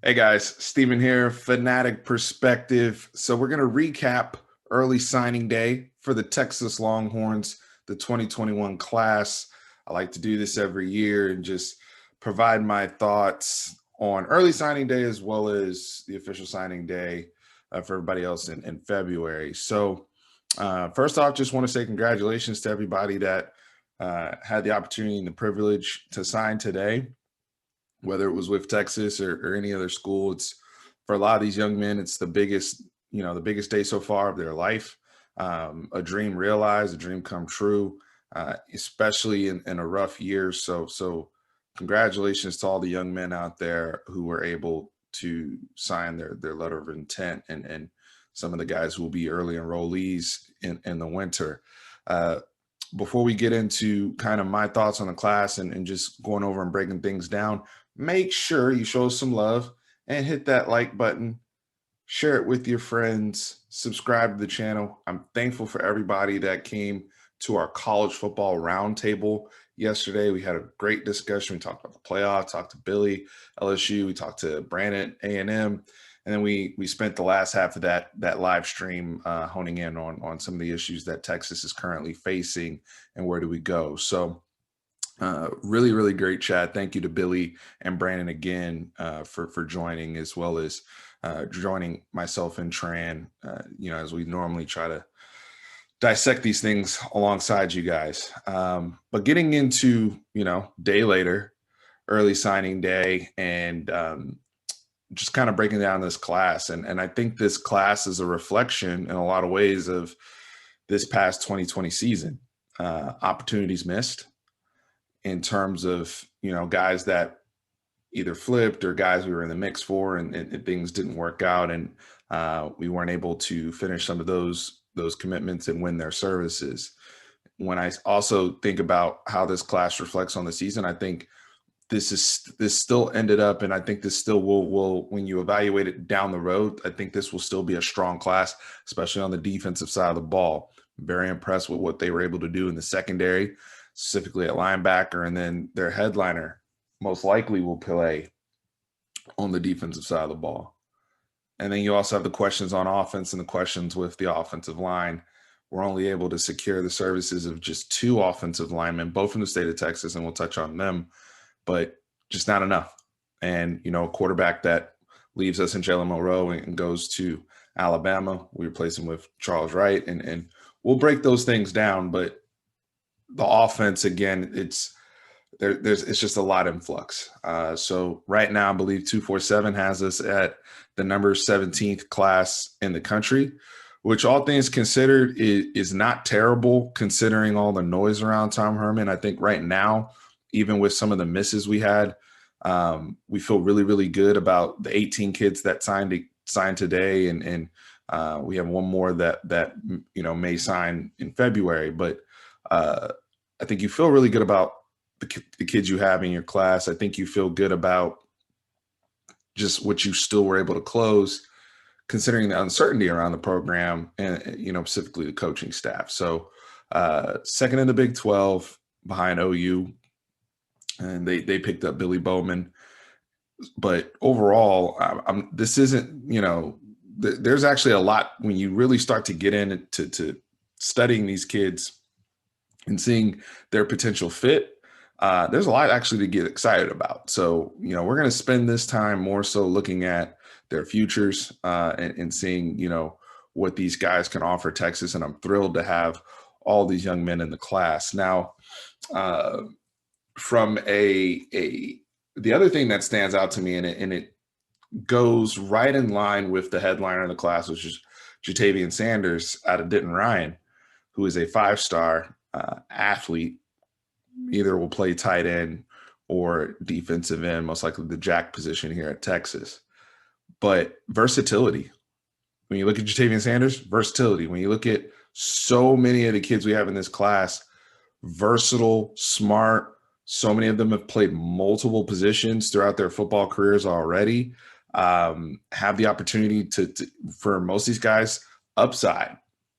Hey guys, Steven here, Fanatic Perspective. So we're going to recap early signing day for the Texas Longhorns, the 2021 class. I like to do this every year and just provide my thoughts on early signing day as well as the official signing day for everybody else in February. So first off, just want to say congratulations to everybody that had the opportunity and the privilege to sign today, whether it was with Texas or any other school. It's for a lot of these young men, it's the biggest day so far of their life. A dream realized, a dream come true, especially in a rough year. So congratulations to all the young men out there who were able to sign their letter of intent and some of the guys who will be early enrollees in the winter. Uh, Before we get into kind of my thoughts on the class and just going over and breaking things down, make sure you show some love and hit that like button, share it with your friends, subscribe to the channel. I'm thankful for everybody that came to our college football roundtable yesterday. We had a great discussion. We talked about the playoff, talked to Billy, LSU, we talked to Brandon, A&M, and then we spent the last half of that live stream honing in on some of the issues that Texas is currently facing and where do we go. So really, really great chat. Thank you to Billy and Brandon again for joining, as well as joining myself and Tran. As we normally try to dissect these things alongside you guys. But getting into day later, early signing day, and just kind of breaking down this class, and I think this class is a reflection in a lot of ways of this past 2020 season. Opportunities missed in terms of guys that either flipped or guys we were in the mix for, and things didn't work out, and we weren't able to finish some of those commitments and win their services. When I also think about how this class reflects on the season, I think this still ended up, and I think this still will when you evaluate it down the road, I think this will still be a strong class, especially on the defensive side of the ball. Very impressed with what they were able to do in the secondary, specifically at linebacker, and then their headliner most likely will play on the defensive side of the ball. And then you also have the questions on offense and the questions with the offensive line. We're only able to secure the services of just two offensive linemen, both from the state of Texas, and we'll touch on them, but just not enough. And, a quarterback that leaves us in Jalen Monroe and goes to Alabama, we replace him with Charles Wright, and we'll break those things down. But the offense, again, it's just a lot in flux. So right now, I believe 247 has us at the number 17th class in the country, which all things considered is not terrible considering all the noise around Tom Herman. I think right now, even with some of the misses we had, we feel really, really good about the 18 kids that signed today, and we have one more that may sign in February. But I think you feel really good about the kids you have in your class. I think you feel good about just what you still were able to close, considering the uncertainty around the program and specifically the coaching staff. So second in the Big 12 behind OU, and they picked up Billy Bowman. But overall, this isn't, there's actually a lot when you really start to get into studying these kids and seeing their potential fit. There's a lot actually to get excited about. So, we're going to spend this time more so looking at their futures and seeing, what these guys can offer Texas. And I'm thrilled to have all these young men in the class. Now, from the other thing that stands out to me, and it goes right in line with the headliner in the class, which is Jatavian Sanders out of Denton Ryan, who is a 5-star athlete, either will play tight end or defensive end, most likely the jack position here at Texas. But versatility. When you look at Jatavian Sanders, versatility. When you look at so many of the kids we have in this class, versatile, smart. So many of them have played multiple positions throughout their football careers already. Have the opportunity to, for most of these guys, upside,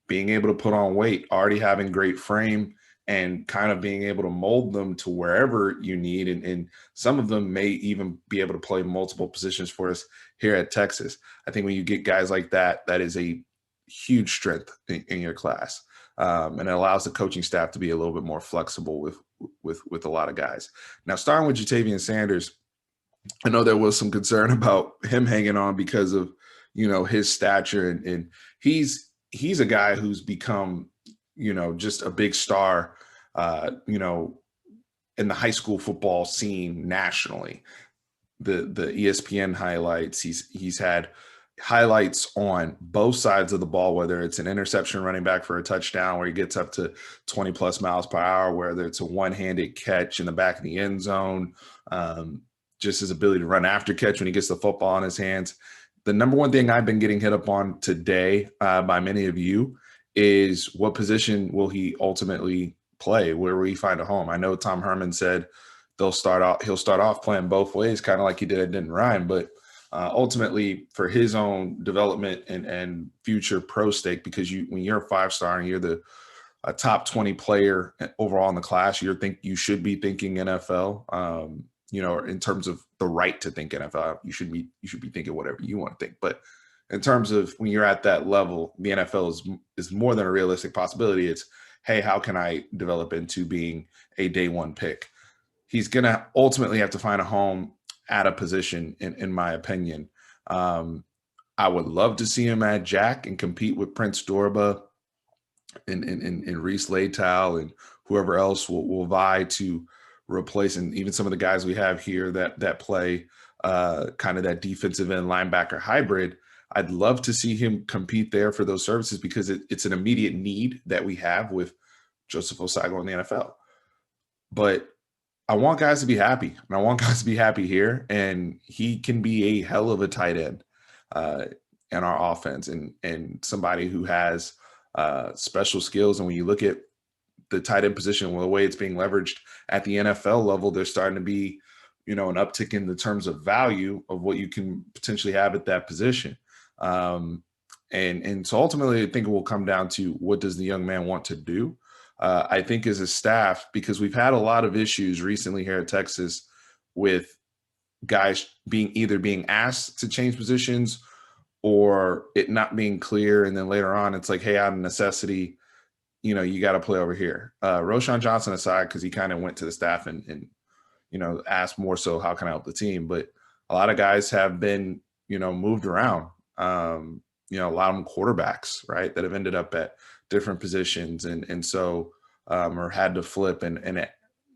being able to put on weight, already having great frame, and kind of being able to mold them to wherever you need. And some of them may even be able to play multiple positions for us here at Texas. I think when you get guys like that, that is a huge strength in your class. And it allows the coaching staff to be a little bit more flexible with a lot of guys. Now, starting with Jatavian Sanders, I know there was some concern about him hanging on because of, his stature, and he's a guy who's become, just a big star, in the high school football scene nationally. The ESPN highlights, he's had highlights on both sides of the ball, whether it's an interception running back for a touchdown where he gets up to 20 plus miles per hour, whether it's a one-handed catch in the back of the end zone, just his ability to run after catch when he gets the football in his hands. The number one thing I've been getting hit up on today by many of you is what position will he ultimately play? Where will he find a home? I know Tom Herman said he'll start off playing both ways, kind of like he did at Denton Ryan, but ultimately for his own development and future pro stake, because when you're a 5-star and you're a top 20 player overall in the class, you should be thinking NFL. In terms of the right to think NFL, you should be thinking whatever you want to think. But in terms of when you're at that level, the NFL is more than a realistic possibility. It's, hey, how can I develop into being a day one pick? He's going to ultimately have to find a home at a position, in my opinion. I would love to see him at Jack and compete with Prince Dorba and Reese Laytow and whoever else will vie to replace, and even some of the guys we have here that play kind of that defensive end linebacker hybrid. I'd love to see him compete there for those services, because it's an immediate need that we have with Joseph Osago in the NFL. But I want guys to be happy, and I want guys to be happy here, and he can be a hell of a tight end in our offense, and somebody who has special skills. And when you look at the tight end position, the way it's being leveraged at the NFL level, there's starting to be, an uptick in the terms of value of what you can potentially have at that position. And so ultimately, I think it will come down to, what does the young man want to do? I think as a staff, because we've had a lot of issues recently here at Texas with guys either being asked to change positions or it not being clear. And then later on, it's like, hey, out of necessity, you got to play over here. Roshan Johnson aside, because he kind of went to the staff and asked more so, how can I help the team? But a lot of guys have been, moved around. A lot of them quarterbacks, right, that have ended up at different positions. And so, or had to flip and it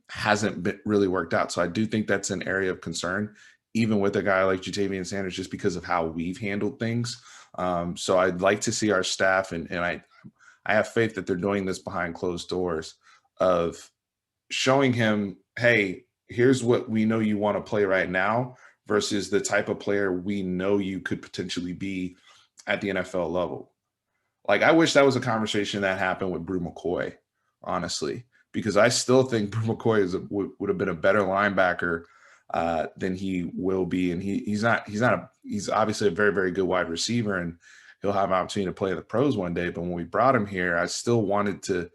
hasn't really worked out. So I do think that's an area of concern, even with a guy like Jatavian Sanders, just because of how we've handled things. So I'd like to see our staff, and I have faith that they're doing this behind closed doors, of showing him, hey, here's what we know you want to play right now versus the type of player we know you could potentially be at the NFL level. Like, I wish that was a conversation that happened with Brew McCoy, honestly, because I still think Brew McCoy would have been a better linebacker than he will be. And he's obviously a very, very good wide receiver, and he'll have an opportunity to play in the pros one day. But when we brought him here, I still wanted to,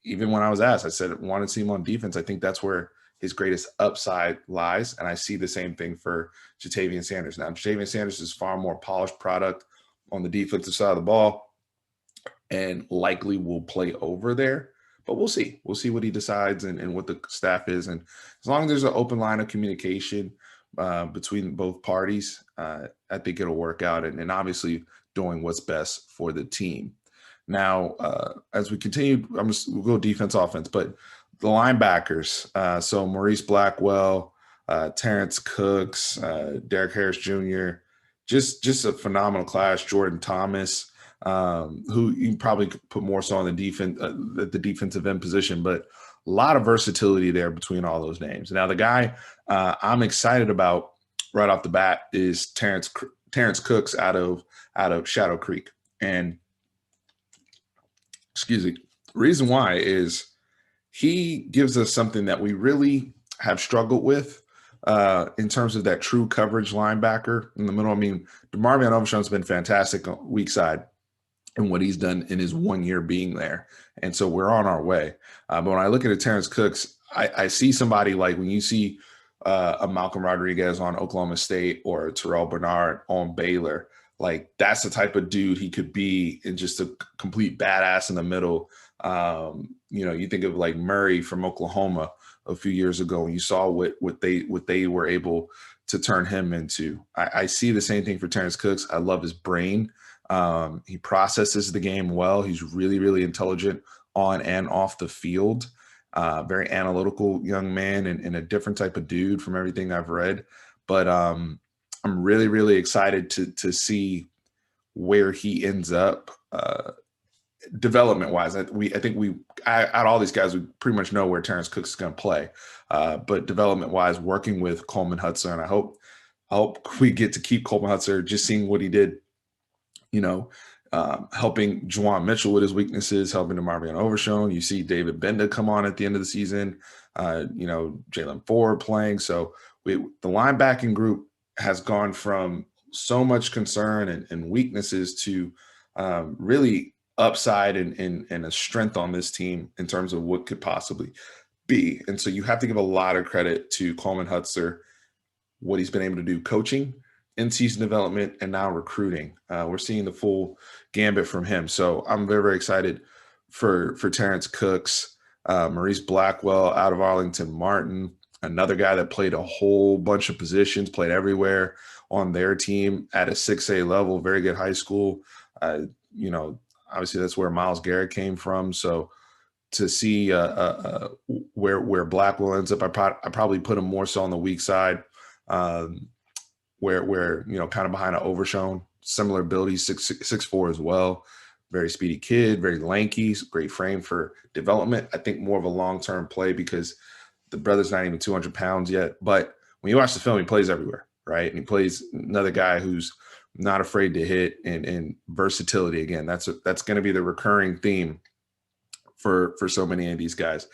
even when I was asked, I said, I wanted to see him on defense. I think that's where his greatest upside lies. And I see the same thing for Jatavian Sanders. Now, Jatavian Sanders is far more polished product on the defensive side of the ball and likely will play over there. But we'll see. We'll see what he decides and what the staff is. And as long as there's an open line of communication between both parties, I think it'll work out. And obviously doing what's best for the team. Now, as we continue, we'll go defense, offense, but the linebackers. So Maurice Blackwell, Terrence Cooks, Derek Harris Jr., just a phenomenal class. Jordan Thomas, who you probably could put more so on the defensive end position, but a lot of versatility there between all those names. Now, the guy I'm excited about right off the bat is Terrence Cooks out of Shadow Creek. And excuse me, the reason why is he gives us something that we really have struggled with in terms of that true coverage linebacker in the middle. I mean, DeMarvion Overshown's been fantastic on weak side. and what he's done in his 1 year being there. And so we're on our way. But when I look at Terrence Cooks, I see somebody like when you see a Malcolm Rodriguez on Oklahoma State or Terrell Bernard on Baylor, like that's the type of dude he could be, and just a complete badass in the middle. You think of like Murray from Oklahoma a few years ago, and you saw what they were able to turn him into. I see the same thing for Terrence Cooks. I love his brain. He processes the game well. He's really, really intelligent on and off the field. Very analytical young man, and a different type of dude from everything I've read. But I'm really, really excited to see where he ends up development wise. I think out of all these guys, we pretty much know where Terrence Cooks is going to play. But development wise, working with Coleman Hutzer, and I hope we get to keep Coleman Hutzer. Just seeing what he did, helping Juwan Mitchell with his weaknesses, helping DeMarvion Overshown. You see David Benda come on at the end of the season. Jalen Ford playing. So the linebacking group has gone from so much concern and weaknesses to really upside and a strength on this team in terms of what could possibly be. And so you have to give a lot of credit to Coleman Hutzer, what he's been able to do coaching, in-season development, and now recruiting. We're seeing the full gambit from him. So I'm very, very excited for Terrence Cooks. Maurice Blackwell out of Arlington Martin, another guy that played a whole bunch of positions, played everywhere on their team at a 6A level, very good high school. Obviously that's where Myles Garrett came from. So to see where Blackwell ends up, I probably put him more so on the weak side, where kind of behind an Overshown, similar ability, 6'4" as well. Very speedy kid, very lanky, great frame for development. I think more of a long-term play because the brother's not even 200 pounds yet. But when you watch the film, he plays everywhere, right? And he plays another guy who's not afraid to hit, and versatility. Again, that's going to be the recurring theme for so many of these guys.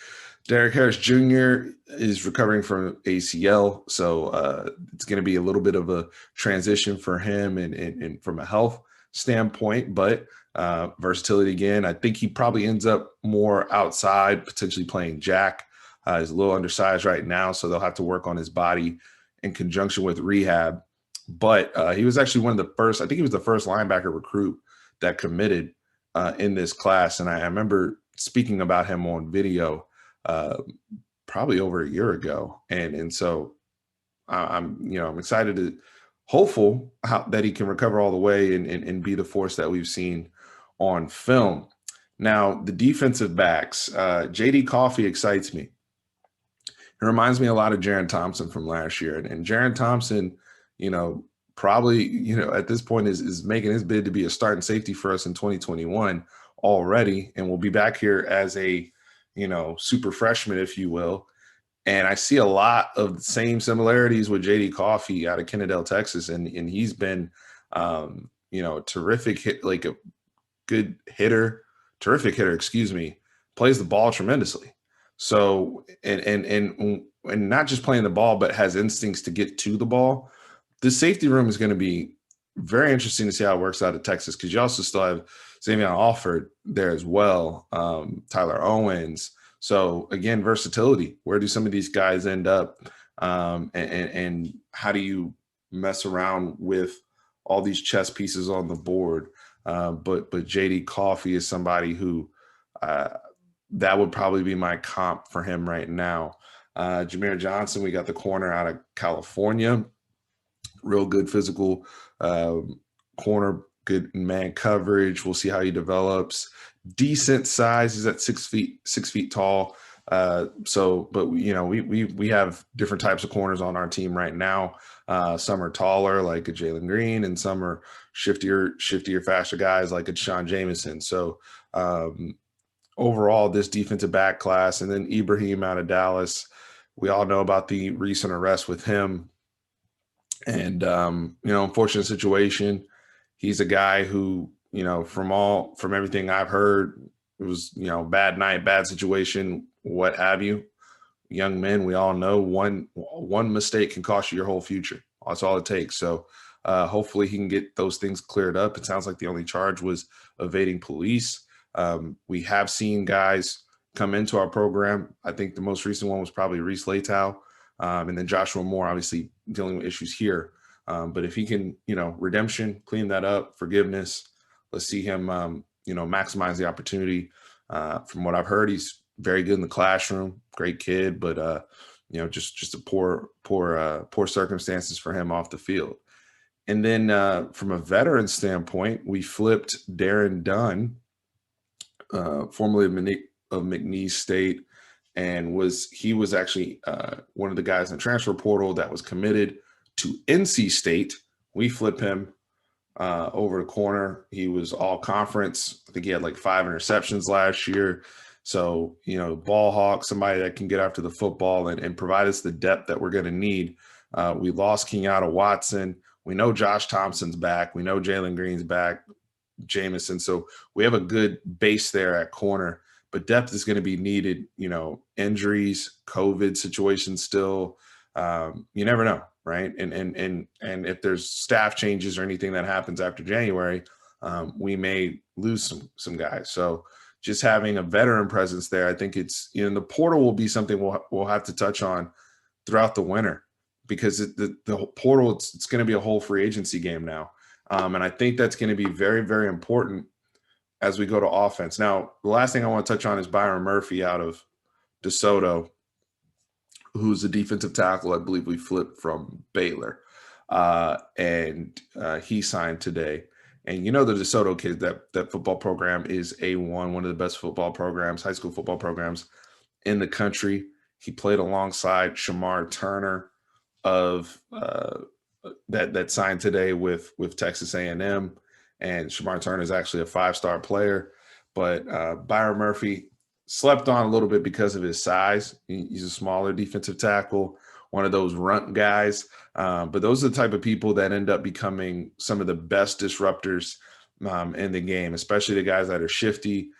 Derek Harris Jr. is recovering from ACL, so it's going to be a little bit of a transition for him and from a health standpoint, but versatility again. I think he probably ends up more outside, potentially playing jack. He's a little undersized right now, so they'll have to work on his body in conjunction with rehab. But he was actually one of the first, I think he was the first linebacker recruit that committed in this class. And I remember speaking about him on video probably over a year ago. And so I'm excited hopeful that he can recover all the way and be the force that we've seen on film. Now, the defensive backs, JD Coffey excites me. It reminds me a lot of Jaron Thompson from last year. And Jaron Thompson, probably, at this point is making his bid to be a starting safety for us in 2021 already. And we'll be back here as a, super freshman, if you will. And I see a lot of the same similarities with JD Coffey out of Kennedale, Texas. And he's been, terrific hit, like a good hitter, plays the ball tremendously. So, and not just playing the ball, but has instincts to get to the ball. The safety room is going to be very interesting to see how it works out of Texas, because you also still have Xavier Alford there as well, Tyler Owens. So again, versatility. Where do some of these guys end up, and how do you mess around with all these chess pieces on the board? But JD Coffey is somebody who that would probably be my comp for him right now. Jameer Johnson, we got the corner out of California. Real good physical corner, good man coverage. We'll see how he develops. Decent size. He's at 6 feet tall. But we have different types of corners on our team right now. Some are taller, like a Jalen Green, and some are shiftier, faster guys like a Sean Jameson. So overall, this defensive back class, and then Ibrahim out of Dallas. We all know about the recent arrest with him. And, unfortunate situation. He's a guy who, from everything I've heard, it was, bad night, bad situation, what have you. Young men, we all know one mistake can cost you your whole future. That's all it takes. So Hopefully he can get those things cleared up. It sounds like the only charge was evading police. We have seen guys come into our program. I think the most recent one was probably Reese Latow, and then Joshua Moore, obviously dealing with issues here. But if he can, redemption, clean that up, forgiveness, let's see him, maximize the opportunity. From what I've heard, he's very good in the classroom, great kid, but just a poor circumstances for him off the field. And then from a veteran standpoint, we flipped Darren Dunn, formerly of McNeese State, and he was actually one of the guys in the transfer portal that was committed to NC State. We flip him over the corner. He was all conference. I think he had like 5 interceptions last year. So, ball hawk, somebody that can get after the football and provide us the depth that we're going to need. We lost Kenyatta Watson. We know Josh Thompson's back. We know Jalen Green's back, Jamison. So we have a good base there at corner, but depth is going to be needed. Injuries, COVID situations still. You never know, right? And if there's staff changes or anything that happens after January, we may lose some guys. So just having a veteran presence there, I think it's the portal will be something we'll have to touch on throughout the winter. Because the portal, it's going to be a whole free agency game now. And I think that's going to be very, very important as we go to offense. Now, the last thing I want to touch on is Byron Murphy out of DeSoto, who's a defensive tackle. I believe we flipped from Baylor. And he signed today. And the DeSoto kids, that football program is A1, one of the best football programs, high school football programs in the country. He played alongside Shamar Turner of that signed today with Texas A&M, and Shamar Turner is actually a 5-star player, but Byron Murphy slept on a little bit because of his size. He's a smaller defensive tackle, one of those runt guys, but those are the type of people that end up becoming some of the best disruptors in the game, especially the guys that are shifty,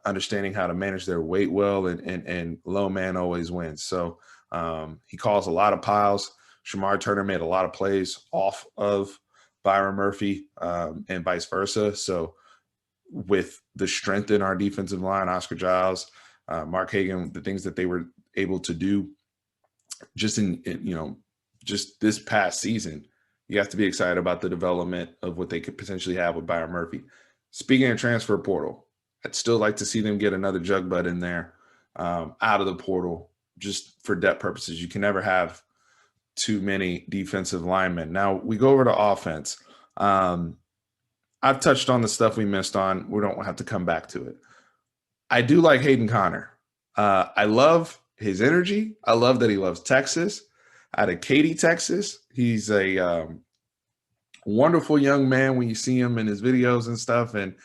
understanding how to manage their weight well, and low man always wins. So he calls a lot of piles. Shamar Turner made a lot of plays off of Byron Murphy, and vice versa. So with the strength in our defensive line, Oscar Giles, Mark Hagan, the things that they were able to do just just this past season, you have to be excited about the development of what they could potentially have with Byron Murphy. Speaking of transfer portal, I'd still like to see them get another jug butt in there out of the portal, just for depth purposes. You can never have too many defensive linemen. Now we go over to offense. I've touched on the stuff we missed on. We don't have to come back to it. I do like Hayden Connor. I love his energy. I love that he loves Texas, out of Katy, Texas. He's a wonderful young man when you see him in his videos and stuff. And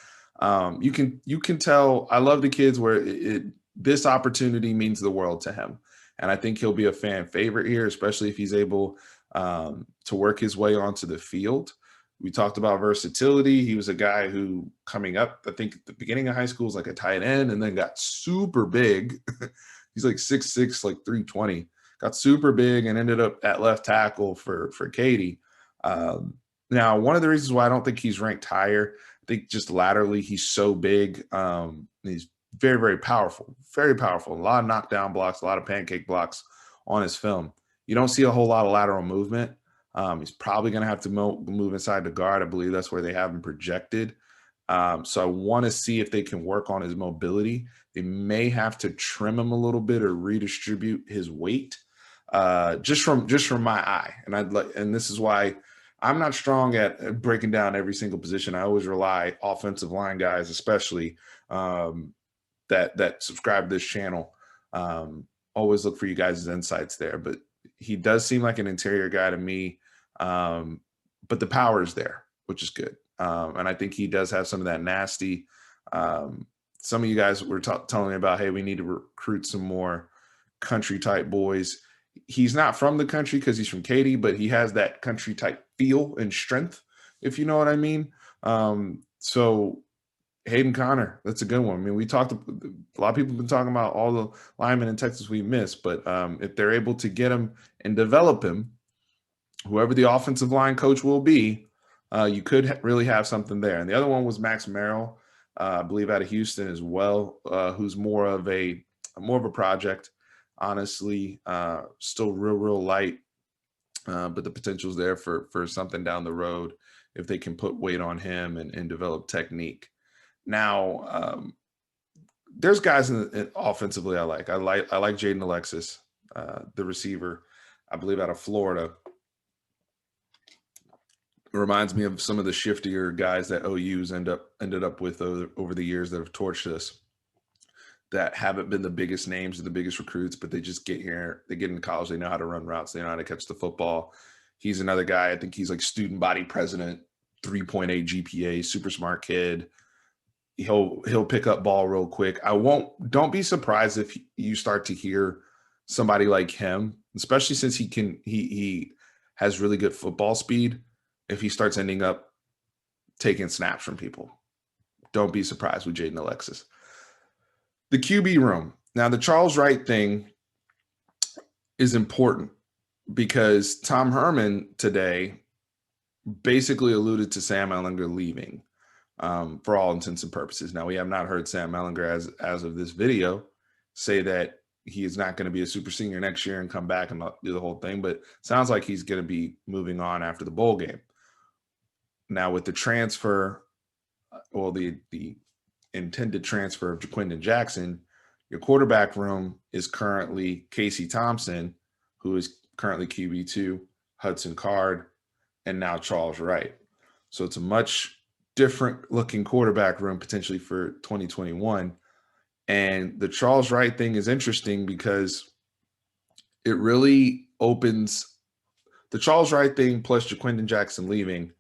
you can tell. I love the kids where this opportunity means the world to him. And I think he'll be a fan favorite here, especially if he's able to work his way onto the field. We talked about versatility. He was a guy who, coming up, I think at the beginning of high school, was like a tight end and then got super big. He's like 6'6", like 320. Got super big and ended up at left tackle for Katy. Now, one of the reasons why I don't think he's ranked higher, I think just laterally he's so big. He's very, very powerful, very powerful. A lot of knockdown blocks, a lot of pancake blocks on his film. You don't see a whole lot of lateral movement. He's probably going to have to move inside the guard. I believe that's where they have him projected. So I want to see if they can work on his mobility. They may have to trim him a little bit or redistribute his weight, just from my eye. And this is why I'm not strong at breaking down every single position. I always rely offensive line guys, especially that subscribe to this channel. Always look for you guys' insights there. But he does seem like an interior guy to me. But the power is there, which is good. And I think he does have some of that nasty. Some of you guys were telling me about, hey, we need to recruit some more country type boys. He's not from the country because he's from Katy, but he has that country type feel and strength, if you know what I mean. So Hayden Connor, that's a good one. I mean, a lot of people have been talking about all the linemen in Texas we missed, but if they're able to get him and develop him, whoever the offensive line coach will be, you could really have something there. And the other one was Max Merrill, I believe out of Houston as well, who's more of a project, honestly, still real light, but the potential's there for something down the road if they can put weight on him and develop technique. Now, there's guys offensively I like Jaden Alexis, the receiver, I believe out of Florida. It reminds me of some of the shiftier guys that OU's ended up with over the years that have torched us, that haven't been the biggest names or the biggest recruits, but they just get here, they get into college, they know how to run routes, they know how to catch the football. He's another guy, I think he's like student body president, 3.8 GPA, super smart kid. He'll pick up ball real quick. Don't be surprised if you start to hear somebody like him, especially since he has really good football speed, if he starts ending up taking snaps from people. Don't be surprised with Jaden Alexis. The QB room. Now, the Charles Wright thing is important because Tom Herman today basically alluded to Sam Ehlinger leaving, for all intents and purposes. Now, we have not heard Sam Ehlinger as of this video say that he is not going to be a super senior next year and come back and do the whole thing, but sounds like he's going to be moving on after the bowl game. Now, with the transfer, well, the intended transfer of Jaquindon Jackson, your quarterback room is currently Casey Thompson, who is currently QB2, Hudson Card, and now Charles Wright. So it's a much different looking quarterback room potentially for 2021. And the Charles Wright thing is interesting because it really opens the Charles Wright thing plus Jaquindon Jackson leaving.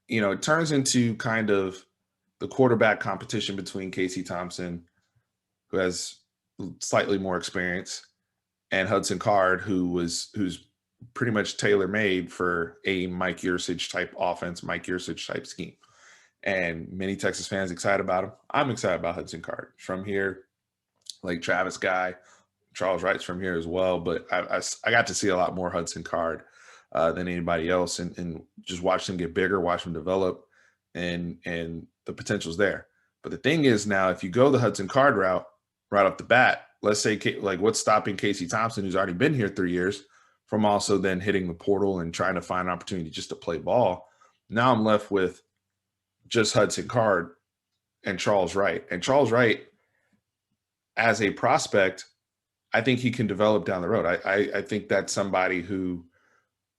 It turns into kind of the quarterback competition between Casey Thompson, who has slightly more experience, and Hudson Card, who's pretty much tailor-made for a Mike Yurcich type offense, Mike Yurcich type scheme. And many Texas fans excited about him. I'm excited about Hudson Card. From here, like Travis Guy, Charles Wright's from here as well, but I got to see a lot more Hudson Card than anybody else, and just watch him get bigger, watch him develop, and the potential's there. But the thing is, now if you go the Hudson Card route right off the bat, let's say like what's stopping Casey Thompson, who's already been here 3 years, from also then hitting the portal and trying to find an opportunity just to play ball? Now I'm left with just Hudson Card and Charles Wright. And Charles Wright, as a prospect, I think he can develop down the road. I think that's somebody who,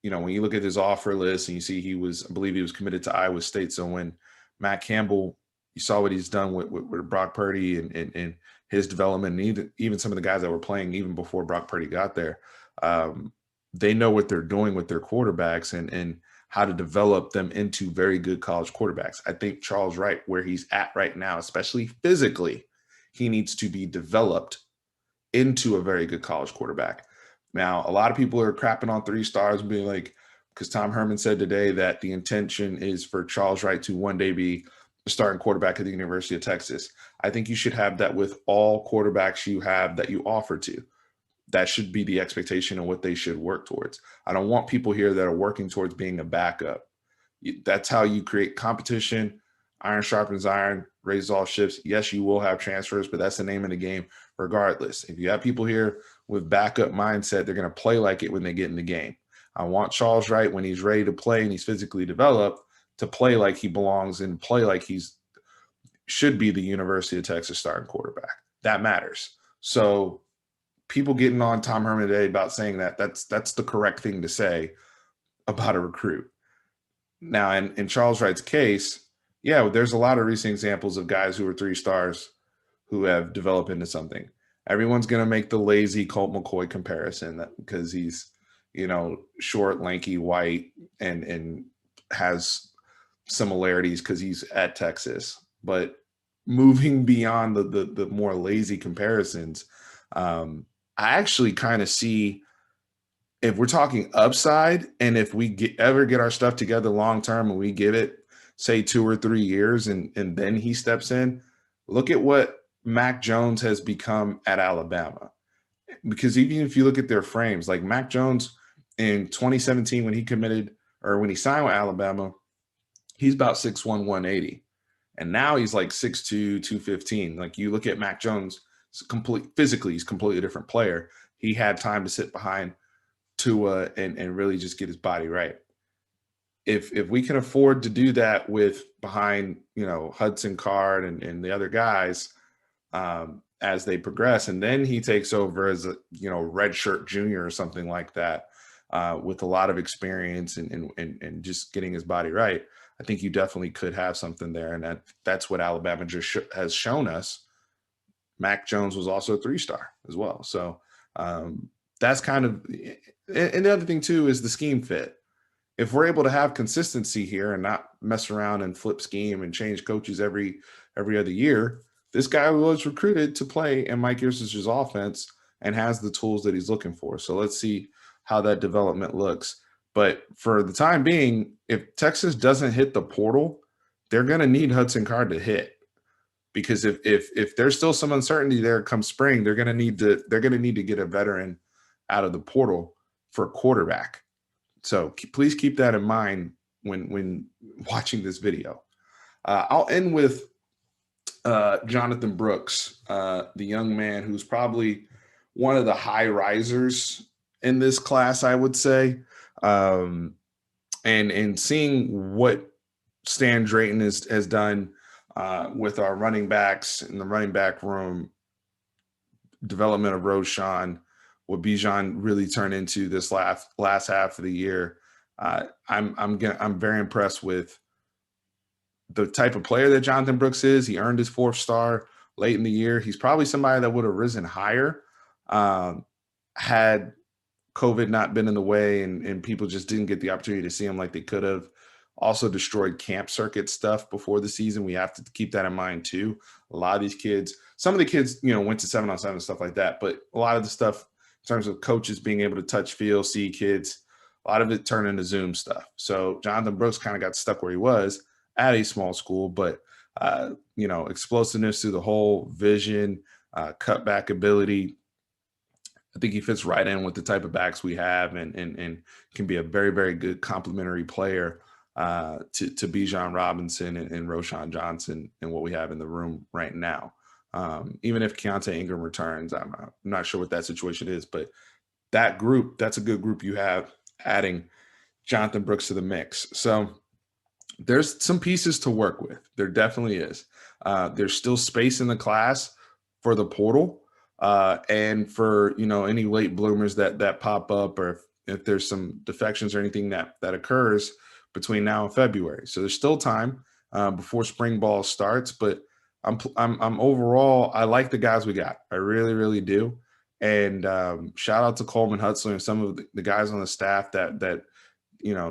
when you look at his offer list and you see I believe he was committed to Iowa State. So when Matt Campbell, you saw what he's done with Brock Purdy and his development, and even some of the guys that were playing even before Brock Purdy got there, they know what they're doing with their quarterbacks and how to develop them into very good college quarterbacks. I think Charles Wright, where he's at right now, especially physically, he needs to be developed into a very good college quarterback. Now, a lot of people are crapping on 3 stars and being like, because Tom Herman said today that the intention is for Charles Wright to one day be the starting quarterback at the University of Texas. I think you should have that with all quarterbacks you have that you offer to. That should be the expectation of what they should work towards. I don't want people here that are working towards being a backup. That's how you create competition. Iron sharpens iron, raises all ships. Yes, you will have transfers, but that's the name of the game regardless. If you have people here with backup mindset, they're going to play like it when they get in the game. I want Charles Wright, when he's ready to play and he's physically developed, to play like he belongs and play like should be the University of Texas starting quarterback. That matters. So people getting on Tom Herman today about saying that's the correct thing to say about a recruit. Now, in Charles Wright's case, yeah, there's a lot of recent examples of guys who are 3 stars who have developed into something. Everyone's going to make the lazy Colt McCoy comparison because he's, short, lanky, white, and has similarities because he's at Texas. But moving beyond the more lazy comparisons, I actually kind of see, if we're talking upside, and if we ever get our stuff together long term and we give it, say, 2 or 3 years, and then he steps in, look at what Mac Jones has become at Alabama. Because even if you look at their frames, like Mac Jones In 2017, when he committed or when he signed with Alabama, he's about 6'1", 180. And now he's like 6'2", 215. Like you look at Mac Jones, physically, he's a completely different player. He had time to sit behind Tua and really just get his body right. If we can afford to do that with behind, Hudson Card and the other guys, as they progress, and then he takes over as a redshirt junior or something like that, with a lot of experience and just getting his body right, I think you definitely could have something there, and that's what Alabama just has shown us. Mac Jones was also a 3-star as well, so that's kind of. And the other thing too is the scheme fit. If we're able to have consistency here and not mess around and flip scheme and change coaches every other year, this guy was recruited to play in Mike Yurcich's offense and has the tools that he's looking for. So let's see how that development looks. But for the time being, if Texas doesn't hit the portal, they're going to need Hudson Card to hit, because if there's still some uncertainty there come spring, they're going to need to get a veteran out of the portal for a quarterback. So please keep that in mind when watching this video. I'll end with Jonathan Brooks, the young man who's probably one of the high risers in this class, I would say. And seeing what Stan Drayton has done with our running backs in the running back room, development of Roshan, what Bijan really turned into this last half of the year. I'm very impressed with the type of player that Jonathan Brooks is. He earned his 4th star late in the year. He's probably somebody that would have risen higher had COVID not been in the way and people just didn't get the opportunity to see him like they could have. Also destroyed camp circuit stuff before the season. We have to keep that in mind too. A lot of these kids, some of the kids, went to 7-on-7 and stuff like that, but a lot of the stuff in terms of coaches being able to touch, feel, see kids, a lot of it turned into Zoom stuff. So Jonathan Brooks kind of got stuck where he was at a small school, but explosiveness through the whole, vision, cutback ability. I think he fits right in with the type of backs we have and can be a very, very good complementary player to Bijan Robinson and Roshan Johnson and what we have in the room right now. Even if Keontae Ingram returns, I'm not sure what that situation is, but that group, that's a good group you have adding Jonathan Brooks to the mix. So there's some pieces to work with. There definitely is. There's still space in the class for the portal and for, any late bloomers that pop up, or if there's some defections or anything that occurs between now and February. So there's still time before spring ball starts, but I'm overall, I like the guys we got. I really, really do. And shout out to Coleman Hutzler and some of the guys on the staff that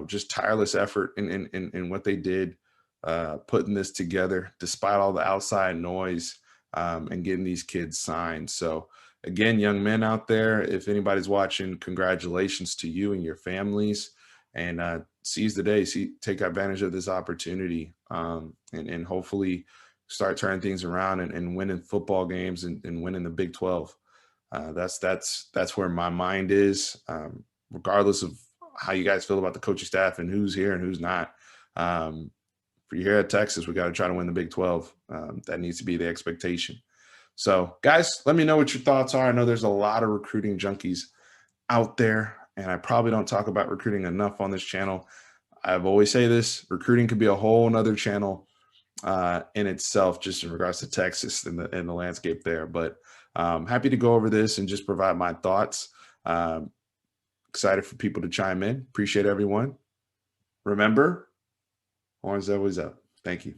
just tireless effort in what they did, putting this together despite all the outside noise, and getting these kids signed. So again, young men out there, if anybody's watching, congratulations to you and your families, and seize the day, take advantage of this opportunity, and hopefully start turning things around and winning football games and winning the Big 12. That's where my mind is, regardless of how you guys feel about the coaching staff and who's here and who's not. For here at Texas, we got to try to win the Big 12. That needs to be the expectation. So, guys, let me know what your thoughts are. I know there's a lot of recruiting junkies out there, and I probably don't talk about recruiting enough on this channel. I've always say this: recruiting could be a whole nother channel in itself, just in regards to Texas and the landscape there. But happy to go over this and just provide my thoughts. Excited for people to chime in. Appreciate everyone. Remember, Horns always up. Thank you.